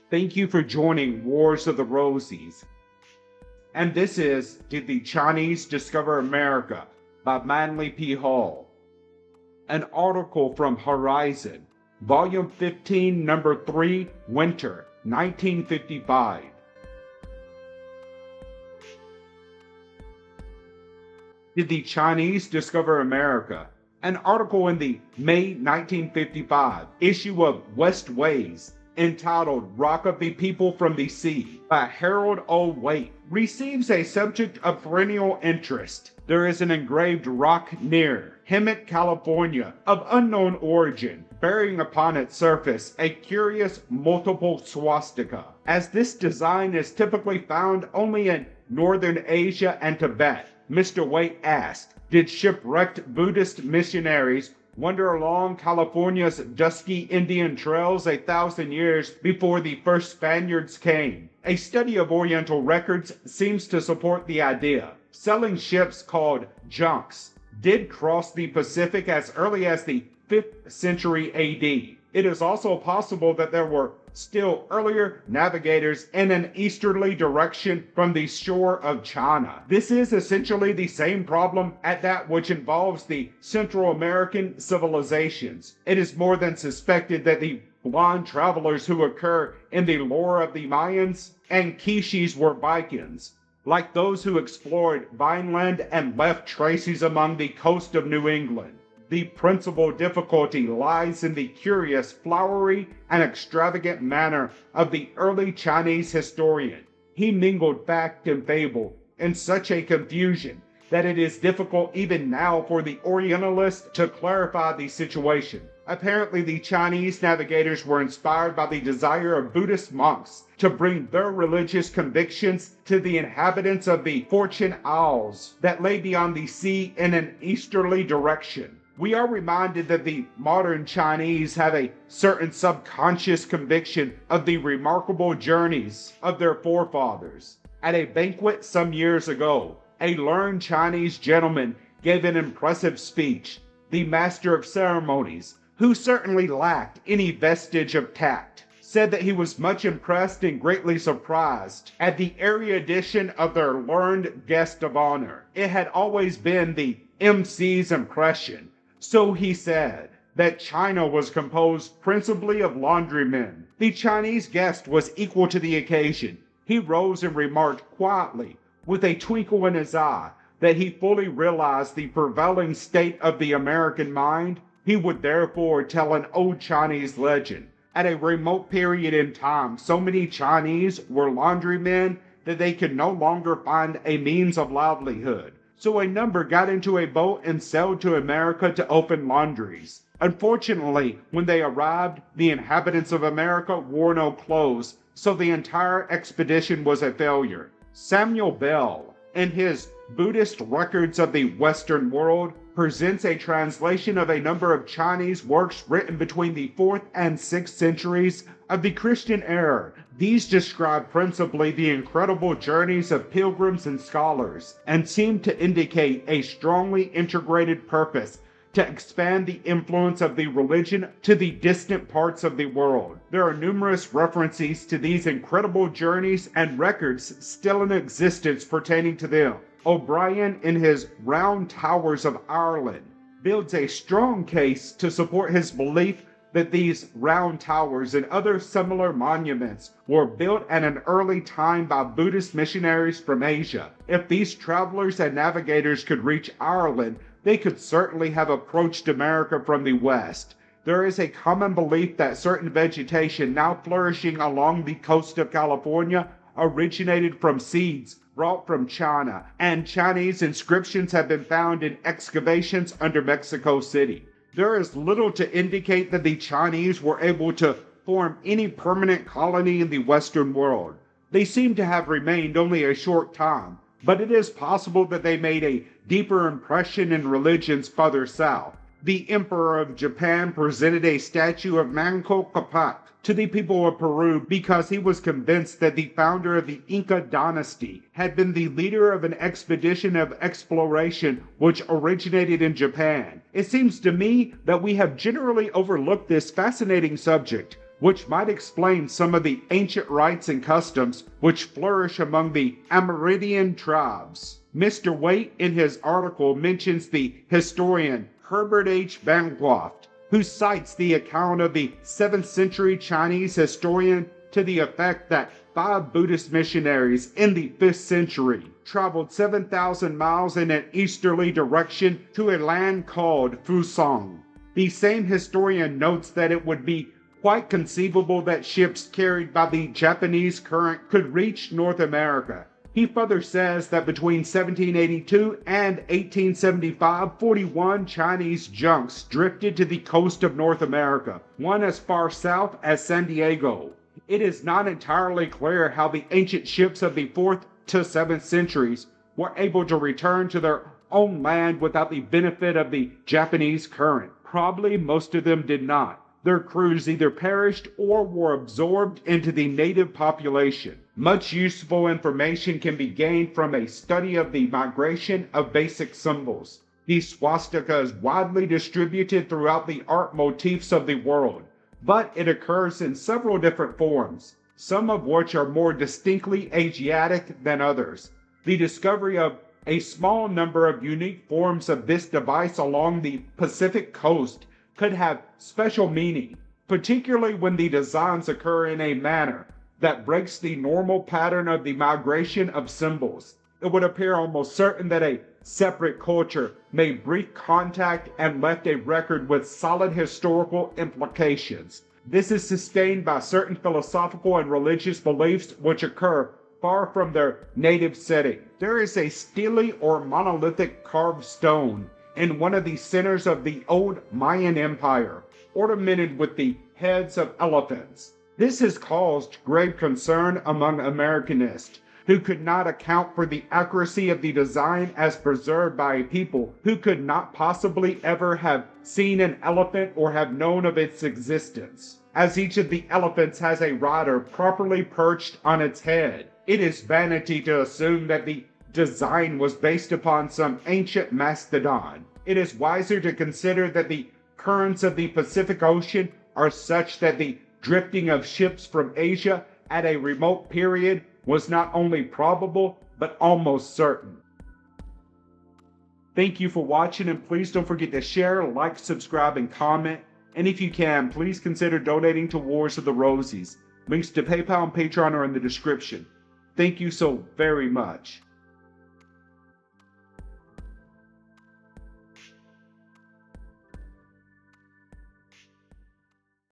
Thank you for joining Wars of the Rosies. And this is Did the Chinese Discover America by Manly P. Hall. An article from Horizon, Volume 15, Number 3, Winter, 1955. Did the Chinese Discover America? An article in the May 1955 issue of West Ways entitled Rock of the People from the Sea by Harold O. Waite receives a subject of perennial interest. There is an engraved rock near Hemet, California, of unknown origin, bearing upon its surface a curious multiple swastika. As this design is typically found only in northern Asia and Tibet, Mr. Waite asked, did shipwrecked Buddhist missionaries wander along California's dusky Indian trails 1,000 years before the first Spaniards came? A study of Oriental records seems to support the idea. Sailing ships called junks did cross the Pacific as early as the 5th century AD. It is also possible that there were still earlier navigators in an easterly direction from the shore of China. This is essentially the same problem as that which involves the Central American civilizations. It is more than suspected that the blonde travelers who occur in the lore of the Mayans and Quiches were Vikings, like those who explored Vineland and left traces among the coast of New England. The principal difficulty lies in the curious, flowery, and extravagant manner of the early Chinese historian. He mingled fact and fable in such a confusion that it is difficult even now for the Orientalist to clarify the situation. Apparently, the Chinese navigators were inspired by the desire of Buddhist monks to bring their religious convictions to the inhabitants of the Fortune Isles that lay beyond the sea in an easterly direction. We are reminded that the modern Chinese have a certain subconscious conviction of the remarkable journeys of their forefathers. At a banquet some years ago, a learned Chinese gentleman gave an impressive speech. The master of ceremonies, who certainly lacked any vestige of tact, said that he was much impressed and greatly surprised at the erudition of their learned guest of honor. It had always been the MC's impression, so he said, that China was composed principally of laundrymen. The Chinese guest was equal to the occasion. He rose and remarked quietly, with a twinkle in his eye, that he fully realized the prevailing state of the American mind. He would therefore tell an old Chinese legend. At a remote period in time, so many Chinese were laundrymen that they could no longer find a means of livelihood. So a number got into a boat and sailed to America to open laundries. Unfortunately, when they arrived, the inhabitants of America wore no clothes, so the entire expedition was a failure. Samuel Bell, in his Buddhist Records of the Western World, presents a translation of a number of Chinese works written between the 4th and 6th centuries of the Christian era. These describe principally the incredible journeys of pilgrims and scholars, and seem to indicate a strongly integrated purpose to expand the influence of the religion to the distant parts of the world. There are numerous references to these incredible journeys and records still in existence pertaining to them. O'Brien, in his Round Towers of Ireland, builds a strong case to support his belief that these round towers and other similar monuments were built at an early time by Buddhist missionaries from Asia. If these travelers and navigators could reach Ireland, they could certainly have approached America from the west. There is a common belief that certain vegetation now flourishing along the coast of California originated from seeds brought from China, and Chinese inscriptions have been found in excavations under Mexico City. There is little to indicate that the Chinese were able to form any permanent colony in the Western world. They seem to have remained only a short time, but it is possible that they made a deeper impression in religions farther south. The Emperor of Japan presented a statue of Manco Capac to the people of Peru because he was convinced that the founder of the Inca dynasty had been the leader of an expedition of exploration which originated in Japan. It seems to me that we have generally overlooked this fascinating subject. which might explain some of the ancient rites and customs which flourish among the Amerindian tribes. Mr. Waite in his article mentions the historian Herbert H. Bancroft, who cites the account of the 7th century Chinese historian to the effect that 5 Buddhist missionaries in the 5th century traveled 7,000 miles in an easterly direction to a land called Fusang. The same historian notes that it would be quite conceivable that ships carried by the Japanese current could reach North America. He further says that between 1782 and 1875, 41 Chinese junks drifted to the coast of North America, one as far south as San Diego. It is not entirely clear how the ancient ships of the 4th to 7th centuries were able to return to their own land without the benefit of the Japanese current. Probably most of them did not. Their crews either perished or were absorbed into the native population. Much useful information can be gained from a study of the migration of basic symbols. The swastika is widely distributed throughout the art motifs of the world, but it occurs in several different forms, some of which are more distinctly Asiatic than others. The discovery of a small number of unique forms of this device along the Pacific coast could have special meaning, particularly when the designs occur in a manner that breaks the normal pattern of the migration of symbols. It would appear almost certain that a separate culture made brief contact and left a record with solid historical implications. This is sustained by certain philosophical and religious beliefs which occur far from their native setting. There is a stele or monolithic carved stone in one of the centers of the old Mayan Empire, ornamented with the heads of elephants. This has caused grave concern among Americanists, who could not account for the accuracy of the design as preserved by a people who could not possibly ever have seen an elephant or have known of its existence. As each of the elephants has a rider properly perched on its head, it is vanity to assume that the design was based upon some ancient mastodon. It is wiser to consider that the currents of the Pacific Ocean are such that the drifting of ships from Asia at a remote period was not only probable, but almost certain. Thank you for watching, and please don't forget to share, like, subscribe, and comment. And if you can, please consider donating to Wars of the Rosies. Links to PayPal and Patreon are in the description. Thank you so very much.